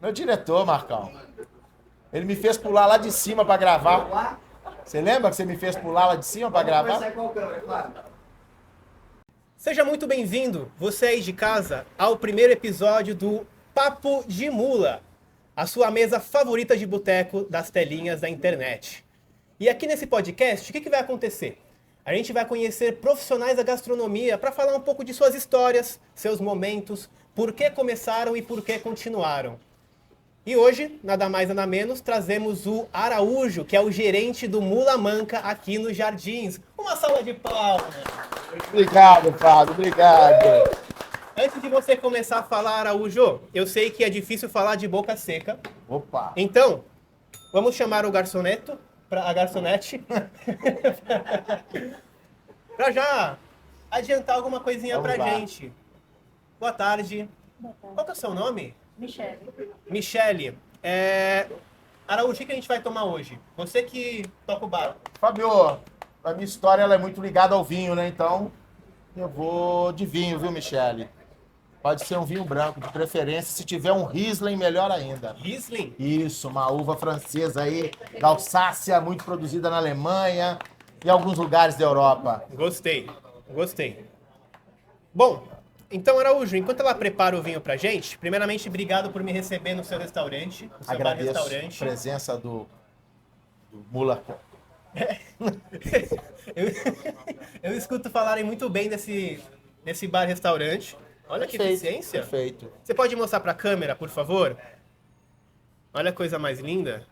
Meu diretor, Marcão. Ele me fez pular lá de cima pra gravar. Você lembra que você me fez pular lá de cima pra gravar? Seja muito bem-vindo, você aí de casa, ao primeiro episódio do Papo de Mula, a sua mesa favorita de boteco das telinhas da internet. E aqui nesse podcast, o que vai acontecer? A gente vai conhecer profissionais da gastronomia para falar um pouco de suas histórias, seus momentos, por que começaram e por que continuaram. E hoje, nada mais nada menos, trazemos o Araújo, que é o gerente do Mula Manca aqui nos Jardins. Uma salva de palmas! Obrigado, Fábio, obrigado. Antes de você começar a falar, Araújo, eu sei que é difícil falar de boca seca. Opa! Então, vamos chamar o garçoneto, a garçonete, para já adiantar alguma coisinha Vamos pra lá. gente. Boa tarde. Qual que é o seu nome? Michele. Michele. Araújo, o que a gente vai tomar hoje? Você que toca o bar. Fábio, a minha história ela é muito ligada ao vinho, né? Então, eu vou de vinho, viu, Michele? Pode ser um vinho branco, de preferência. Se tiver um Riesling, melhor ainda. Riesling? Isso, uma uva francesa aí, da Alsácia, muito produzida na Alemanha e alguns lugares da Europa. Gostei, gostei. Bom, então, Araújo, enquanto ela prepara o vinho pra gente, primeiramente, obrigado por me receber no seu restaurante, no seu Agradeço a bar-restaurante. presença do Mula. Eu escuto falarem muito bem desse bar-restaurante. Olha que eficiência. Perfeito. Você pode mostrar pra câmera, por favor? Olha a coisa mais linda.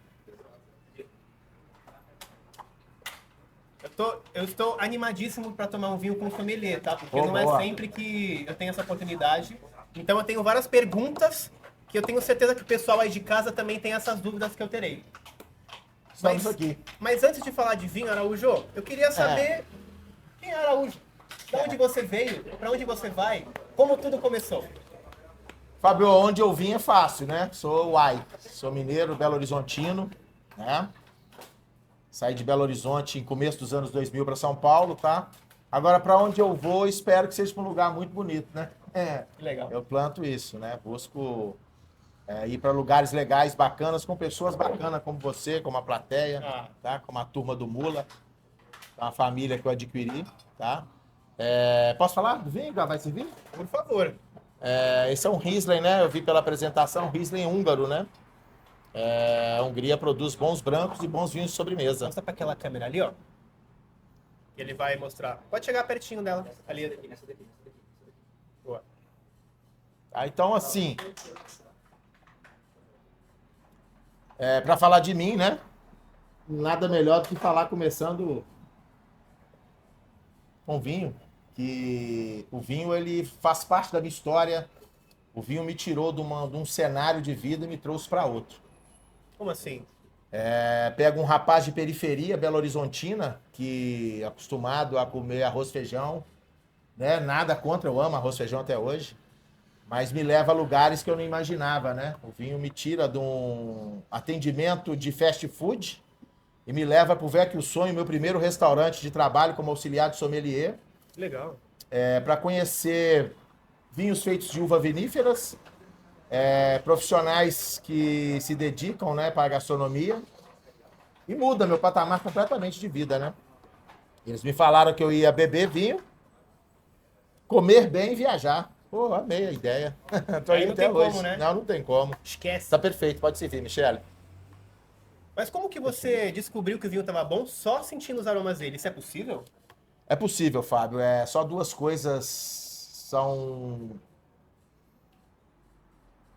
Eu estou animadíssimo para tomar um vinho com sommelier, tá? Porque não boa. é sempre que eu tenho essa oportunidade. Então eu tenho várias perguntas que eu tenho certeza que o pessoal aí de casa também tem essas dúvidas que eu terei. Estamos aqui. Mas antes de falar de vinho, Araújo, eu queria saber quem é Araújo? De onde você veio? Para onde você vai? Como tudo começou? Fábio, onde eu vim é fácil, né? Sou uai. Sou mineiro, Belo Horizontino, né? Saí de Belo Horizonte em começo dos anos 2000 para São Paulo, tá? Agora, para onde eu vou, espero que seja um lugar muito bonito, né? Que legal. Eu planto isso, né? Busco ir para lugares legais, bacanas, com pessoas bacanas como você, como a plateia, tá? Como a turma do Mula, a família que eu adquiri, tá? Posso falar do vinho? Vai servir? Por favor. Esse é um Riesling, né? Eu vi pela apresentação, Riesling húngaro, né? A Hungria produz bons brancos e bons vinhos de sobremesa. Mostra para aquela câmera ali, ó. Ele vai mostrar. Pode chegar pertinho dela. Ali. Boa. Tá? Então, assim, para falar de mim, né? Nada melhor do que falar começando com vinho. Que o vinho, ele faz parte da minha história. O vinho me tirou de um cenário de vida e me trouxe para outro. Como assim? Pega um rapaz de periferia, Belo Horizontina, que é acostumado a comer arroz e feijão, né? Nada contra, eu amo arroz e feijão até hoje, mas me leva a lugares que eu não imaginava, né? O vinho me tira de um atendimento de fast food e me leva para o Vecchio Sonho, meu primeiro restaurante de trabalho como auxiliar de sommelier, Legal. para conhecer vinhos feitos de uva viníferas, profissionais que se dedicam, né, para a gastronomia, e muda meu patamar completamente de vida, né? Eles me falaram que eu ia beber vinho, comer bem e viajar. Pô, amei a ideia. Tô Aí aí não até tem hoje. como, né? Não tem como. Esquece. Tá perfeito, pode servir, Michele. Mas como que você descobriu que o vinho estava bom só sentindo os aromas dele? Isso é possível? É possível, Fábio. Só duas coisas são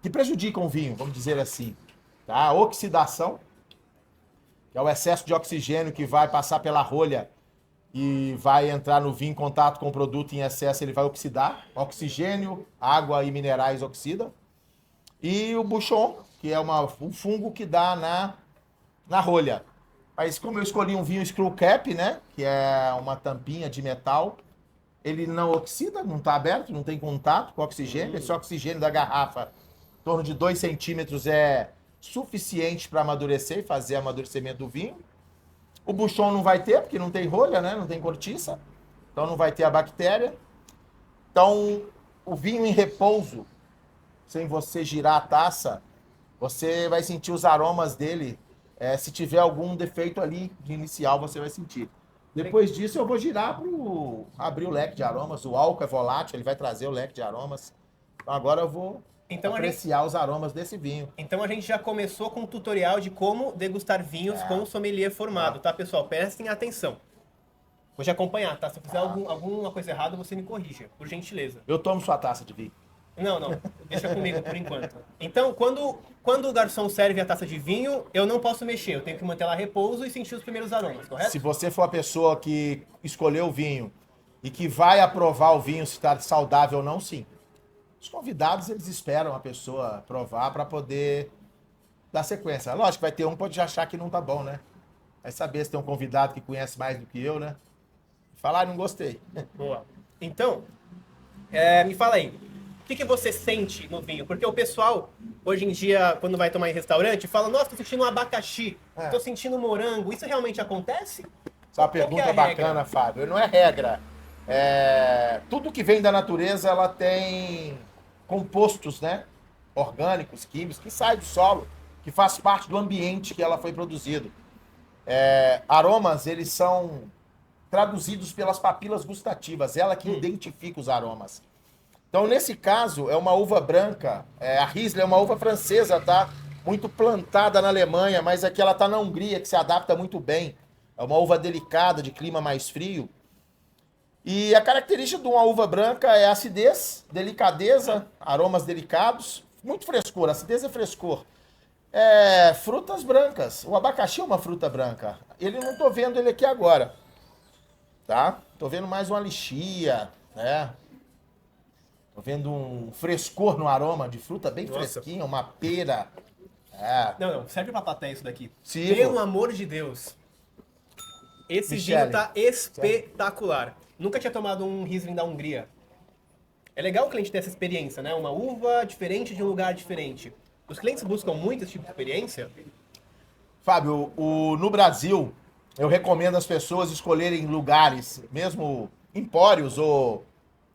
que prejudicam o vinho, vamos dizer assim. Tá? A oxidação, que é o excesso de oxigênio que vai passar pela rolha e vai entrar no vinho em contato com o produto em excesso, ele vai oxidar. Oxigênio, água e minerais oxidam. E o buchon, que é um fungo que dá na rolha. Mas como eu escolhi um vinho Screw Cap, né, que é uma tampinha de metal, ele não oxida, não está aberto, não tem contato com oxigênio. Esse oxigênio da garrafa, em torno de 2 centímetros, é suficiente para amadurecer e fazer amadurecimento do vinho. O buchon não vai ter, porque não tem rolha, né? Não tem cortiça. Então não vai ter a bactéria. Então, o vinho em repouso, sem você girar a taça, você vai sentir os aromas dele. Se tiver algum defeito ali de inicial, você vai sentir. Depois disso, eu vou girar para abrir o leque de aromas. O álcool é volátil, ele vai trazer o leque de aromas. Então, agora eu vou apreciar os aromas desse vinho. Então, a gente já começou com um tutorial de como degustar vinhos com o sommelier formado, tá, pessoal? Prestem atenção. Vou te acompanhar, tá? Se eu fizer alguma coisa errada, você me corrija, por gentileza. Eu tomo sua taça de vinho. Não. Deixa comigo por enquanto. Então, quando o garçom serve a taça de vinho, eu não posso mexer. Eu tenho que manter ela a repouso e sentir os primeiros aromas, correto? Se você for a pessoa que escolheu o vinho e que vai aprovar o vinho se está saudável ou não, sim. Os convidados, eles esperam a pessoa provar para poder dar sequência. Lógico que vai ter um que pode achar que não tá bom, né? Vai saber se tem um convidado que conhece mais do que eu, né? Falar, não gostei. Boa. Então, me fala aí. O que você sente no vinho? Porque o pessoal, hoje em dia, quando vai tomar em restaurante, fala, nossa, tô sentindo um abacaxi, tô sentindo um morango. Isso realmente acontece? Essa é uma pergunta bacana, Fábio. Não é regra. Tudo que vem da natureza, ela tem compostos, né? Orgânicos, químicos, que saem do solo, que faz parte do ambiente que ela foi produzido. Aromas, eles são traduzidos pelas papilas gustativas, ela que identifica os aromas. Então, nesse caso, é uma uva branca, a Riesling é uma uva francesa, tá? Muito plantada na Alemanha, mas aqui ela tá na Hungria, que se adapta muito bem. É uma uva delicada, de clima mais frio. E a característica de uma uva branca é acidez, delicadeza, aromas delicados, muito frescor, acidez e frescor. Frutas brancas. O abacaxi é uma fruta branca. Não tô vendo ele aqui agora, tá? Tô vendo mais uma lixia, né? Tô vendo um frescor no aroma de fruta bem fresquinha, uma pera. Não, serve pra plateia isso daqui. Sirvo. Pelo amor de Deus. Esse vinho tá espetacular. Nunca tinha tomado um Riesling da Hungria. É legal o cliente ter essa experiência, né? Uma uva diferente de um lugar diferente. Os clientes buscam muito esse tipo de experiência? Fábio, no Brasil, eu recomendo as pessoas escolherem lugares, mesmo empórios ou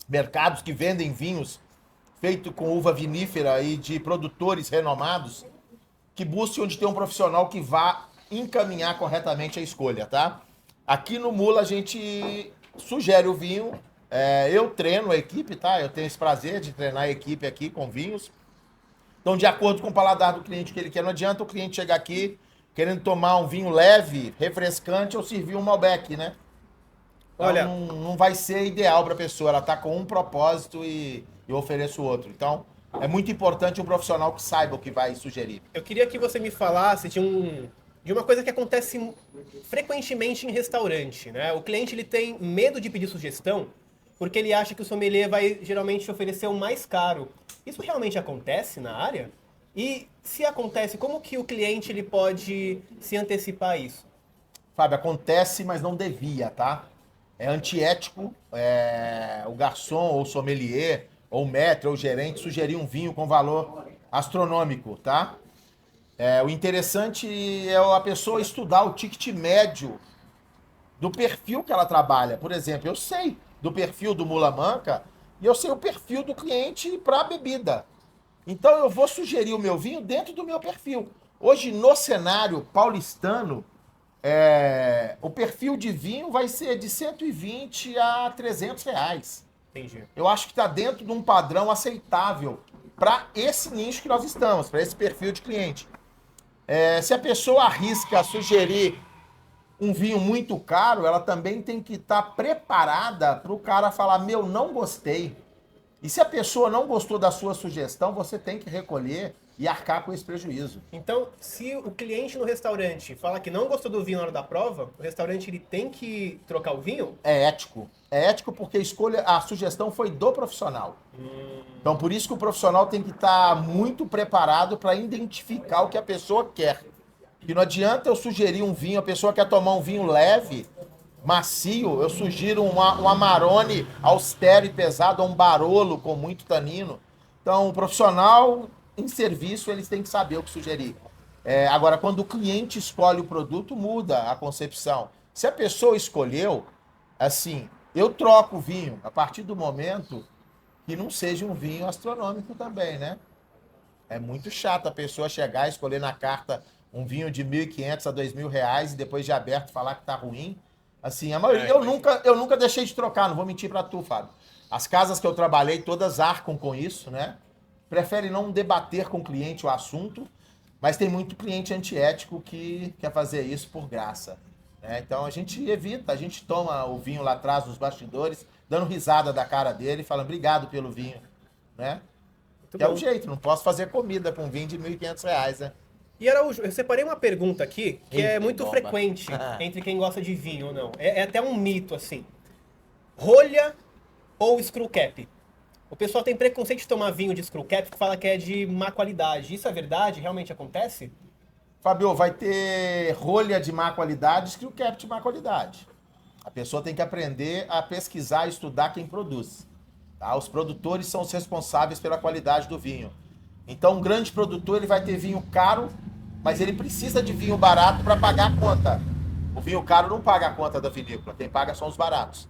mercados que vendem vinhos feitos com uva vinífera e de produtores renomados, que busquem onde tem um profissional que vá encaminhar corretamente a escolha, tá? Aqui no Mula a gente sugere o vinho, eu treino a equipe, tá? Eu tenho esse prazer de treinar a equipe aqui com vinhos. Então, de acordo com o paladar do cliente que ele quer, não adianta o cliente chegar aqui querendo tomar um vinho leve, refrescante, ou servir um Malbec, né? Então, Olha, não vai ser ideal para a pessoa. Ela está com um propósito e eu ofereço outro. Então, é muito importante um profissional que saiba o que vai sugerir. eu queria que você me falasse de uma coisa que acontece frequentemente em restaurante, né? O cliente ele tem medo de pedir sugestão porque ele acha que o sommelier vai geralmente oferecer o mais caro. Isso realmente acontece na área? E se acontece, como que o cliente ele pode se antecipar a isso? Fábio, acontece, mas não devia, tá? É antiético o garçom ou sommelier ou o maître ou o gerente sugerir um vinho com valor astronômico, tá? O interessante é a pessoa estudar o ticket médio do perfil que ela trabalha. Por exemplo, eu sei do perfil do Mula Manca e eu sei o perfil do cliente para a bebida. Então eu vou sugerir o meu vinho dentro do meu perfil. Hoje, no cenário paulistano, o perfil de vinho vai ser de 120 a 300 reais. Entendi. Eu acho que está dentro de um padrão aceitável para esse nicho que nós estamos, para esse perfil de cliente. Se a pessoa arrisca sugerir um vinho muito caro, ela também tem que estar preparada para o cara falar, não gostei. E se a pessoa não gostou da sua sugestão, você tem que recolher e arcar com esse prejuízo. Então, se o cliente no restaurante fala que não gostou do vinho na hora da prova, o restaurante ele tem que trocar o vinho? É ético. É ético porque a sugestão foi do profissional. Então, por isso que o profissional tem que estar muito preparado para identificar o que a pessoa quer. E não adianta eu sugerir um vinho, a pessoa quer tomar um vinho leve, macio, eu sugiro um Amarone austero e pesado, ou um Barolo com muito tanino. Então, o profissional em serviço, eles têm que saber o que sugerir. Agora, quando o cliente escolhe o produto, muda a concepção. Se a pessoa escolheu, assim, eu troco o vinho a partir do momento que não seja um vinho astronômico também, né? É muito chato a pessoa chegar e escolher na carta um vinho de R$ 1.500 a R$ 2.000 e depois de aberto falar que tá ruim. Assim, a maioria, eu nunca deixei de trocar, não vou mentir pra tu, Fábio. As casas que eu trabalhei, todas arcam com isso, né? Preferem não debater com o cliente o assunto, mas tem muito cliente antiético que quer fazer isso por graça, né? Então a gente evita, a gente toma o vinho lá atrás nos bastidores, dando risada da cara dele, falando obrigado pelo vinho, né? Muito Que é o bom. jeito, não posso fazer comida com vinho de R$ 1.500, né? E Araújo, eu separei uma pergunta aqui que é Eita, muito bomba. frequente entre quem gosta de vinho ou não. É até um mito, assim. Rolha ou screw cap? O pessoal tem preconceito de tomar vinho de screw cap que fala que é de má qualidade. Isso é verdade? Realmente acontece? Fabio, vai ter rolha de má qualidade e screw cap de má qualidade. A pessoa tem que aprender a pesquisar e estudar quem produz. Tá? Os produtores são os responsáveis pela qualidade do vinho. Então, um grande produtor ele vai ter vinho caro, mas ele precisa de vinho barato para pagar a conta. O vinho caro não paga a conta da vinícola, quem paga são os baratos.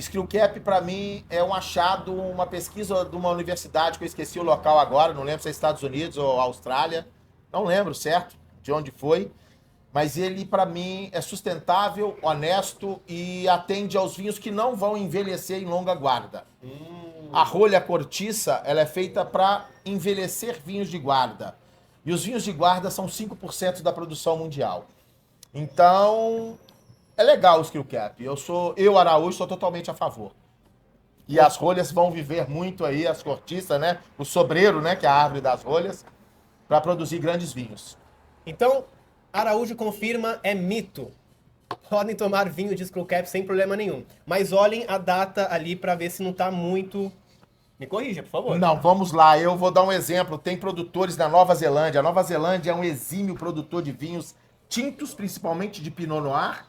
Screw cap, para mim, é um achado, uma pesquisa de uma universidade, que eu esqueci o local agora, não lembro se é Estados Unidos ou Austrália, não lembro, certo, de onde foi, mas ele, para mim, é sustentável, honesto e atende aos vinhos que não vão envelhecer em longa guarda. A rolha cortiça, ela é feita para envelhecer vinhos de guarda. E os vinhos de guarda são 5% da produção mundial. Então, é legal o screw cap. Eu, Araújo, sou totalmente a favor. E as rolhas vão viver muito aí, as cortiças, né? O sobreiro, né? Que é a árvore das rolhas, para produzir grandes vinhos. Então, Araújo confirma, é mito. Podem tomar vinho de screw cap sem problema nenhum. Mas olhem a data ali para ver se não tá muito... Me corrija, por favor. Não, vamos lá. Eu vou dar um exemplo. Tem produtores na Nova Zelândia. A Nova Zelândia é um exímio produtor de vinhos tintos, principalmente de Pinot Noir,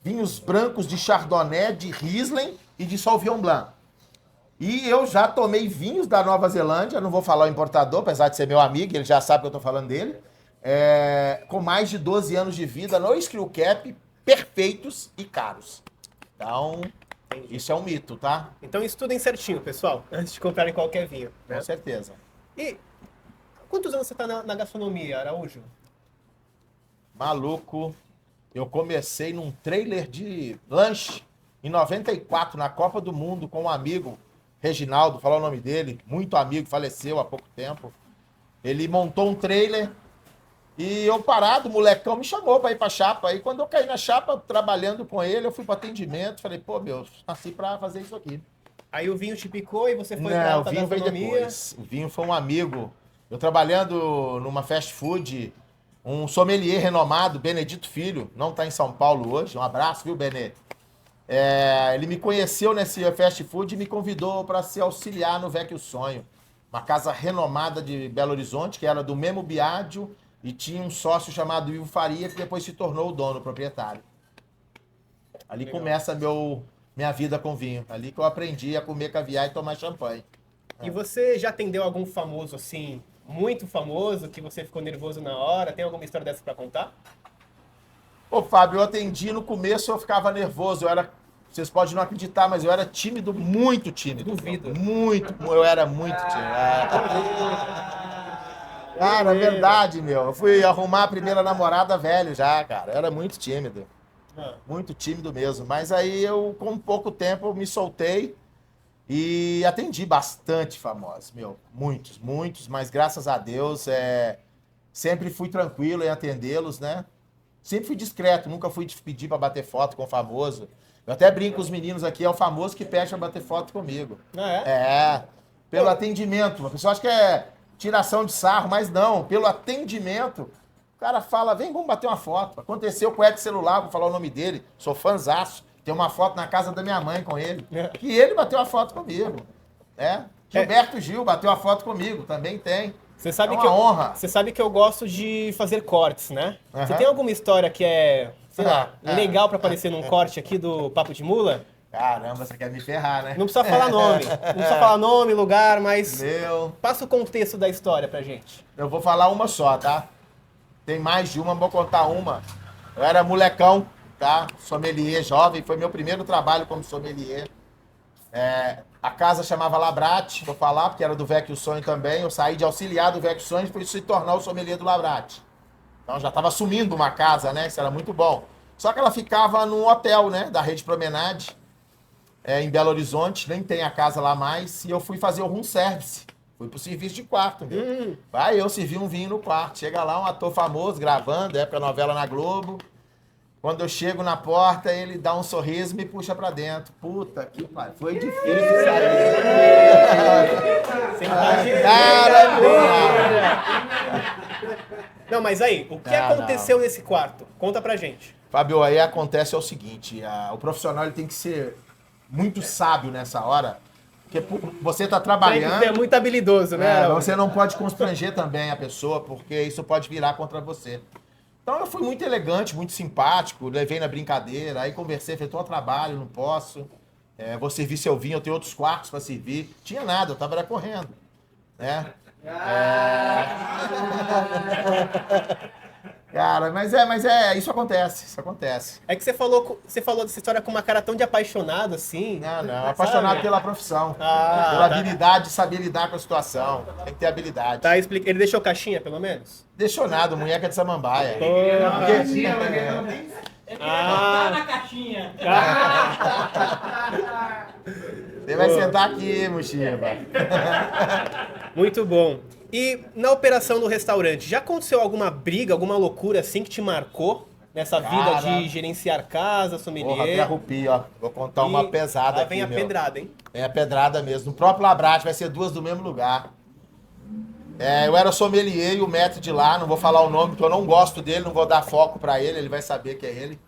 vinhos brancos de Chardonnay, de Riesling e de Sauvignon Blanc. E eu já tomei vinhos da Nova Zelândia, não vou falar o importador, apesar de ser meu amigo, ele já sabe que eu tô falando dele, com mais de 12 anos de vida, no screw cap, perfeitos e caros. Então, isso é um mito, tá? Então estudem certinho, pessoal, antes de comprarem qualquer vinho. Né? Com certeza. E quantos anos você tá na gastronomia, Araújo? Maluco, eu comecei num trailer de lanche em 94, na Copa do Mundo, com um amigo, Reginaldo, falar o nome dele, muito amigo, faleceu há pouco tempo. Ele montou um trailer e eu parado, o molecão me chamou para ir pra chapa. Aí quando eu caí na chapa, trabalhando com ele, eu fui para atendimento, falei, pô, meu, nasci para fazer isso aqui. Aí o vinho te picou e você foi pra Não, o alta vinho veio gastronomia. depois. O vinho foi um amigo. Eu trabalhando numa fast food, um sommelier renomado, Benedito Filho, não está em São Paulo hoje. Um abraço, viu, Benê? Ele me conheceu nesse fast food e me convidou para se auxiliar no Vecchio Sonho. Uma casa renomada de Belo Horizonte, que era do mesmo Biagio, e tinha um sócio chamado Ivo Faria, que depois se tornou o dono, o proprietário. Ali Legal. começa minha vida com vinho. Ali que eu aprendi a comer caviar e tomar champanhe. E você já atendeu algum famoso assim, muito famoso, que você ficou nervoso na hora? Tem alguma história dessa pra contar? Ô, Fábio, eu atendi no começo, eu ficava nervoso. Vocês podem não acreditar, mas eu era tímido, muito tímido. Duvido. Eu era muito tímido. Cara, é verdade, meu. Eu fui arrumar a primeira namorada velho já, cara. Eu era muito tímido. Muito tímido mesmo. Mas aí eu, com pouco tempo, eu me soltei e atendi bastante famosos, meu. Muitos, muitos, mas graças a Deus, sempre fui tranquilo em atendê-los, né? Sempre fui discreto, nunca fui pedir pra bater foto com o famoso. Eu até brinco com os meninos aqui, é o famoso que pede pra bater foto comigo. Pelo atendimento. A pessoa acha que é tiração de sarro, mas não, pelo atendimento. O cara fala, vem, vamos bater uma foto. Aconteceu com o Ed Celular, vou falar o nome dele, sou fãzaço. Tem uma foto na casa da minha mãe com ele. Que ele bateu uma foto comigo. Gilberto Gil bateu uma foto comigo, também tem. Você sabe É uma que honra. Você sabe que eu gosto de fazer cortes, né? Você Aham. tem alguma história que é, sei lá, legal pra aparecer num corte aqui do Papo de Mula? Caramba, você quer me ferrar, né? Não precisa falar nome. Não precisa falar nome, lugar, mas Meu, passa o contexto da história pra gente. eu vou falar uma só, tá? Tem mais de uma, vou contar uma. Eu era molecão, tá? Sommelier jovem, foi meu primeiro trabalho como sommelier. A casa chamava Labrate, vou falar, porque era do Vecchio Sonho também. Eu saí de auxiliar do Vecchio Sonho e fui se tornar o sommelier do Labrate. Então já estava assumindo uma casa, né? Isso era muito bom. Só que ela ficava num hotel, né? Da Rede Promenade, em Belo Horizonte. Nem tem a casa lá mais. E eu fui fazer o room service. Fui pro serviço de quarto, meu. Vai, eu servi um vinho no quarto. Chega lá um ator famoso gravando, época novela na Globo. Quando eu chego na porta, ele dá um sorriso e me puxa pra dentro. Puta que pariu. Foi difícil sair. Cara, não, mas aí, o que aconteceu nesse quarto? Conta pra gente. Fábio, aí acontece o seguinte, o profissional ele tem que ser muito sábio nessa hora, porque você tá trabalhando... É muito habilidoso, né? Você não pode constranger também a pessoa, porque isso pode virar contra você. Então eu fui muito elegante, muito simpático, levei na brincadeira, aí conversei, falei, tô a trabalho, não posso, vou servir seu vinho, eu tenho outros quartos para servir. Tinha nada, eu tava correndo, né? Cara, mas isso acontece. É que você falou dessa história com uma cara tão de apaixonado, assim. Não, apaixonado pela profissão, pela habilidade de saber lidar com a situação, tem que ter habilidade. Tá, ele deixou caixinha, pelo menos? Deixou nada, munheca de samambaia. Tá na caixinha. Você vai sentar aqui, Muxiba. Muito bom. E na operação do restaurante, já aconteceu alguma briga, alguma loucura assim que te marcou nessa vida de gerenciar casa, sommelier? Porra, até arrupio, ó. Vou contar uma pesada aqui, vem a pedrada, hein? É a pedrada mesmo. No próprio Labrate, vai ser duas do mesmo lugar. Eu era sommelier e o maître de lá, não vou falar o nome, porque eu não gosto dele, não vou dar foco pra ele, ele vai saber que é ele.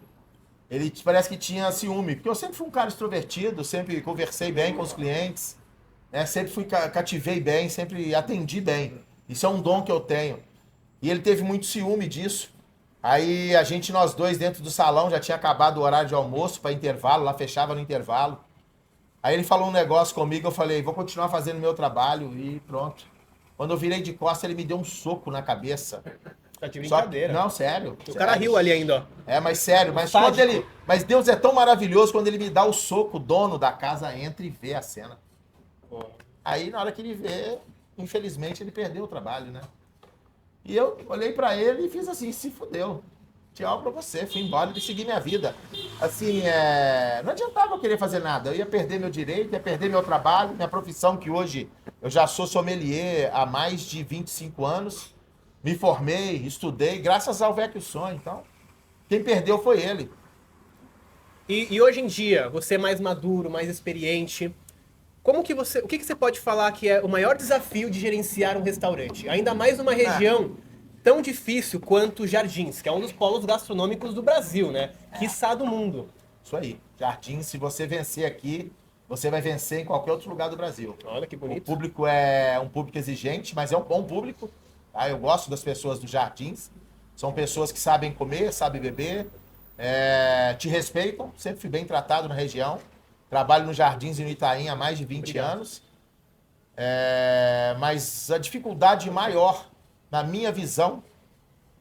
Ele parece que tinha ciúme, porque eu sempre fui um cara extrovertido, sempre conversei bem com os clientes. Sempre cativei bem, sempre atendi bem. Isso é um dom que eu tenho. E ele teve muito ciúme disso. Aí nós dois dentro do salão, já tinha acabado o horário de almoço para intervalo, lá fechava no intervalo. Aí ele falou um negócio comigo, eu falei, vou continuar fazendo meu trabalho e pronto. Quando eu virei de costas, ele me deu um soco na cabeça. Tá de brincadeira. Não, sério. O cara riu ali ainda, ó. Mas sério, mas Deus é tão maravilhoso, quando ele me dá o soco, o dono da casa entra e vê a cena. Aí, na hora que ele vê, infelizmente, ele perdeu o trabalho, né? E eu olhei pra ele e fiz assim, se fudeu. Tchau pra você, fui embora e segui minha vida. Assim, não adiantava eu querer fazer nada. Eu ia perder meu direito, ia perder meu trabalho, minha profissão, que hoje eu já sou sommelier há mais de 25 anos. Me formei, estudei, graças ao Vecchio Sonho. Então, quem perdeu foi ele. E hoje em dia, você é mais maduro, mais experiente... o que você pode falar que é o maior desafio de gerenciar um restaurante? Ainda mais numa região tão difícil quanto Jardins, que é um dos polos gastronômicos do Brasil, né? Quiçá do mundo. Isso aí. Jardins, se você vencer aqui, você vai vencer em qualquer outro lugar do Brasil. Olha que bonito. O público é um público exigente, mas é um bom público. Tá? Eu gosto das pessoas do Jardins. São pessoas que sabem comer, sabem beber, te respeitam. Sempre fui bem tratado na região. Trabalho no Jardins e no Itaim há mais de 20 anos. Mas a dificuldade maior, na minha visão,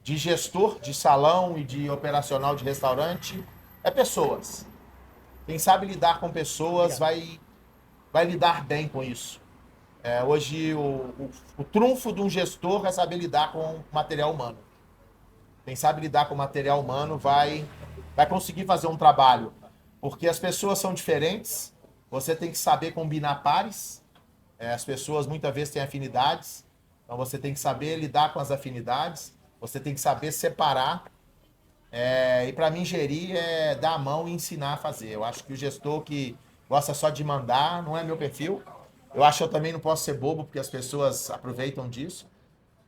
de gestor de salão e de operacional de restaurante, é pessoas. Quem sabe lidar com pessoas vai lidar bem com isso. Hoje, o trunfo de um gestor é saber lidar com material humano. Quem sabe lidar com material humano vai conseguir fazer um trabalho. Porque as pessoas são diferentes, você tem que saber combinar pares, as pessoas muitas vezes têm afinidades, então você tem que saber lidar com as afinidades, você tem que saber separar, e para mim gerir é dar a mão e ensinar a fazer. Eu acho que o gestor que gosta só de mandar não é meu perfil, eu acho que eu também não posso ser bobo, porque as pessoas aproveitam disso,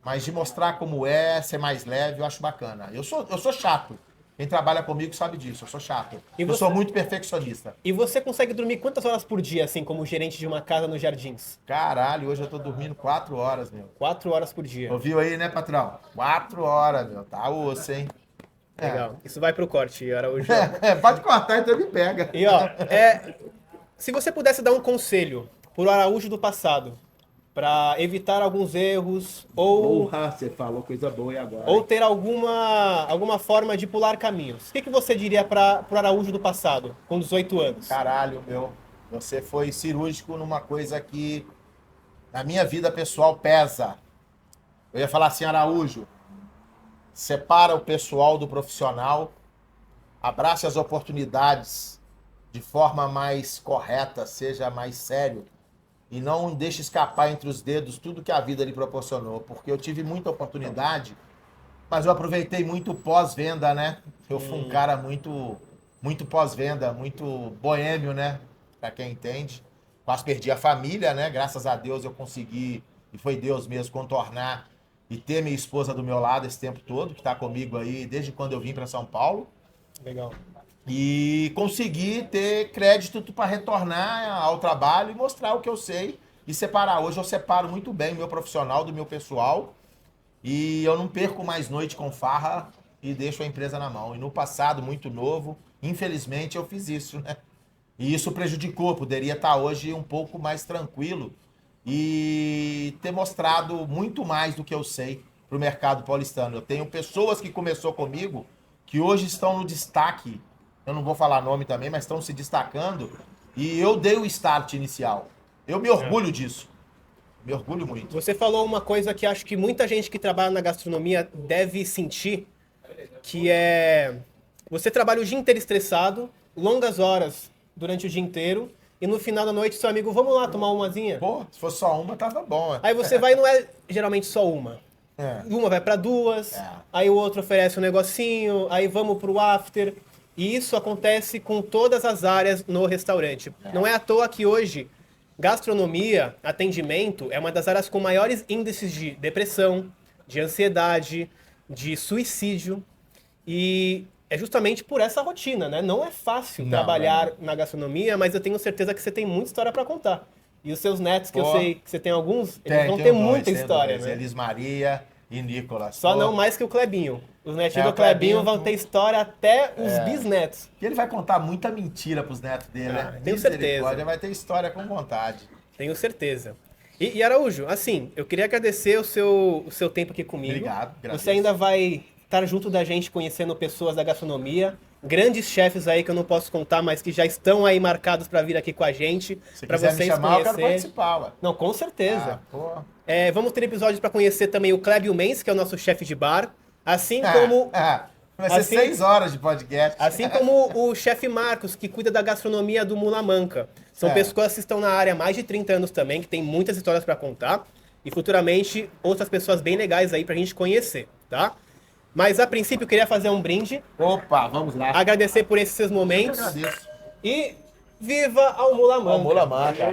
mas de mostrar como ser mais leve, eu acho bacana. Eu sou chato. Quem trabalha comigo sabe disso, eu sou chato. Eu sou muito perfeccionista. E você consegue dormir quantas horas por dia, assim, como gerente de uma casa nos Jardins? Caralho, hoje eu tô dormindo 4 horas, meu. 4 horas por dia. Ouviu aí, né, patrão? 4 horas, meu. Tá osso, hein? Legal. Isso vai pro corte, Araújo. Pode cortar, então me pega. E, ó, se você pudesse dar um conselho pro Araújo do passado, para evitar alguns erros ou Porra, você falou coisa boa e agora? ou ter alguma forma de pular caminhos. O que você diria para o Araújo do passado, com 18 anos? Caralho, meu. Você foi cirúrgico numa coisa que na minha vida pessoal pesa. Eu ia falar assim, Araújo, separa o pessoal do profissional, abrace as oportunidades de forma mais correta, seja mais sério e não deixe escapar entre os dedos tudo que a vida lhe proporcionou, porque eu tive muita oportunidade, mas eu aproveitei muito pós-venda, né? Eu fui um cara muito pós-venda, muito boêmio, né? Pra quem entende. Quase perdi a família, né? Graças a Deus eu consegui, e foi Deus mesmo, contornar e ter minha esposa do meu lado esse tempo todo, que tá comigo aí desde quando eu vim para São Paulo. Legal. E consegui ter crédito para retornar ao trabalho e mostrar o que eu sei e separar. Hoje eu separo muito bem o meu profissional do meu pessoal e eu não perco mais noite com farra e deixo a empresa na mão. E no passado, muito novo, infelizmente eu fiz isso, né? E isso prejudicou, poderia estar hoje um pouco mais tranquilo e ter mostrado muito mais do que eu sei para o mercado paulistano. Eu tenho pessoas que começou comigo que hoje estão no destaque, eu não vou falar nome também, mas estão se destacando e eu dei o start inicial. Eu me orgulho disso, me orgulho muito. Você falou uma coisa que acho que muita gente que trabalha na gastronomia deve sentir, que é você trabalha o dia inteiro estressado, longas horas durante o dia inteiro, e no final da noite seu amigo, vamos lá tomar umazinha? Pô, se fosse só uma, tava bom. Aí você vai e não é geralmente só uma. É. Uma vai para duas, É. aí o outro oferece um negocinho, aí vamos pro after. E isso acontece com todas as áreas no restaurante. Não é à toa que hoje gastronomia, atendimento, é uma das áreas com maiores índices de depressão, de ansiedade, de suicídio. E é justamente por essa rotina, né? Não é fácil Não, trabalhar na gastronomia, mas eu tenho certeza que você tem muita história para contar. E os seus netos, que eu Pô. sei que você tem alguns, eles vão Tenho ter dois, muita tenho história, dois, né? Elis Maria e Nicolas. Só Pô. não mais que o Clebinho. Os netinhos É, do Clebinho o Clebinho vão ter história até os bisnetos. E ele vai contar muita mentira pros netos dele, né? tenho Misericórdia, certeza. vai ter história com vontade. Tenho certeza. E Araújo, assim, eu queria agradecer o seu tempo aqui comigo. Obrigado, agradeço. Você ainda vai estar junto da gente conhecendo pessoas da gastronomia, grandes chefes aí que eu não posso contar, mas que já estão aí marcados para vir aqui com a gente, Se para quiser vocês me chamar, eu quero conhecer. participar, ué. Não, com certeza. Pô. Vamos ter episódios para conhecer também o Clébio Mendes, que é o nosso chefe de bar, assim como Vai ser assim- 6 horas de podcast. Assim como o chefe Marcos, que cuida da gastronomia do Mula Manca. São pessoas que estão na área há mais de 30 anos também, que tem muitas histórias para contar. E futuramente outras pessoas bem legais aí pra gente conhecer, tá? Mas a princípio eu queria fazer um brinde, Opa, vamos lá. agradecer por esses seus Eu momentos agradeço. e viva ao Mula Manca! Ó, Mula Manca.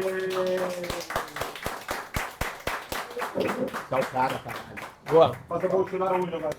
Tá o cara, caralho. Boa! Faça bolsonaro hoje agora.